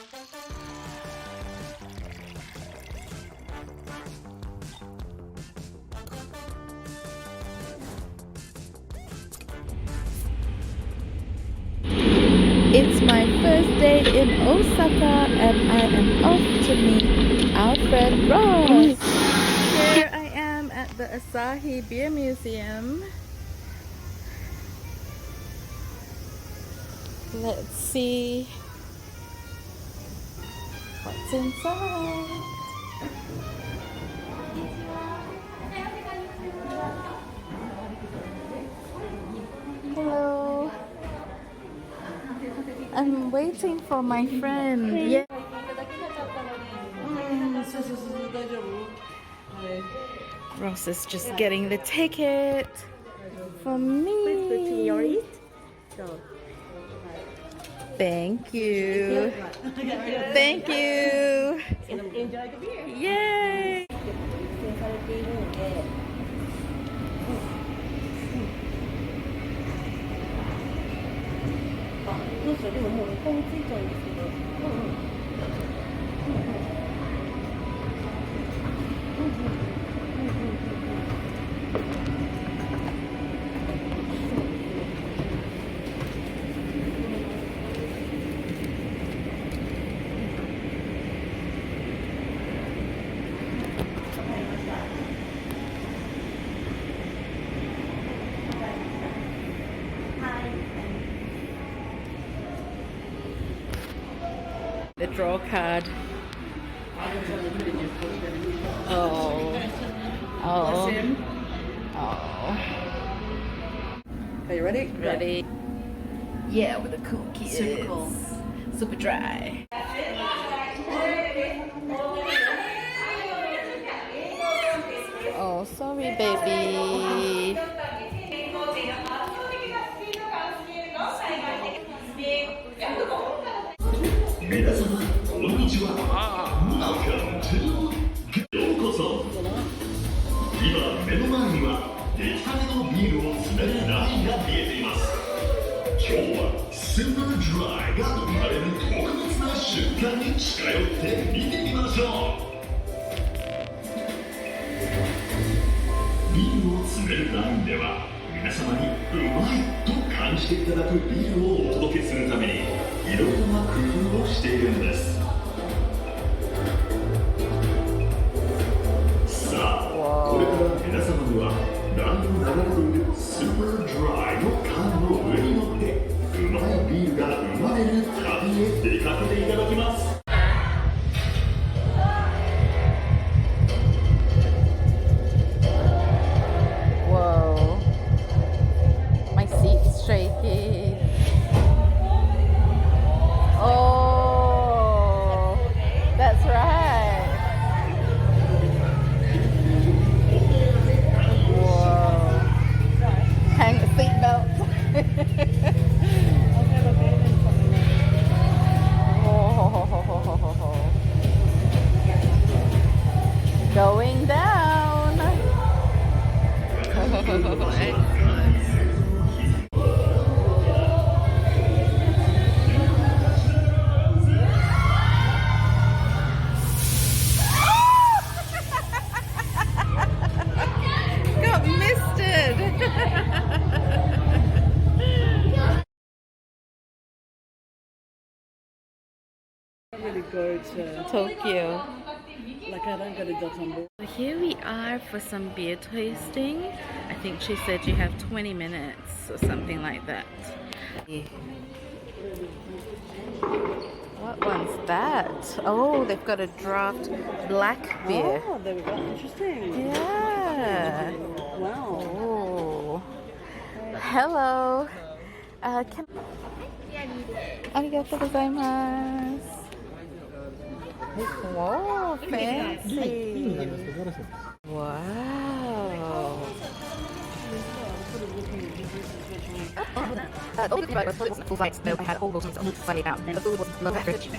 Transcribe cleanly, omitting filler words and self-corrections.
It's my first day in Osaka and I am off to meet our friend Ross. Here I am at the Asahi Beer Museum. Let's see what's inside. Hello. I'm waiting for my friend. Yeah. Ross is just getting the ticket for me. Thank you. Thank you. Enjoy the beer. Yay. The draw card. Oh. Oh. Oh. Are you ready? Ready? Yeah, with the cool kids. Super cool. Super dry. Oh, sorry, baby. Welcome to ようこそ。今目の前には出来たてのビールを詰めるラインが見えています。今日はスーパードライが生まれる特別な瞬間に近寄って見てみましょう。ビールを詰めるラインでは皆様にうまいと感じていただくビールをお届けするためにいろいろな工夫をしているんです。これから皆様にはラインを流れているスーパードライの缶の上に乗ってうまいビールが生まれる旅へ出かけていただきます。Whoa. My seat's shaky. Oh, that's right. Hang the seatbelt. Going down. Got misted. Really go to Tokyo. like I don't go to Dotonbo. Here we are for some beer tasting. I think she said you have 20 minutes or something like that. What one's that? Oh, they've got a draft black beer. Oh, there we go. Interesting. Yeah. Wow. Oh. Hello. Can... Arigatou gozaimasu. Whoa, fancy. Wow. All the food was full flights, though I had all those slightly out. The food was not that rich.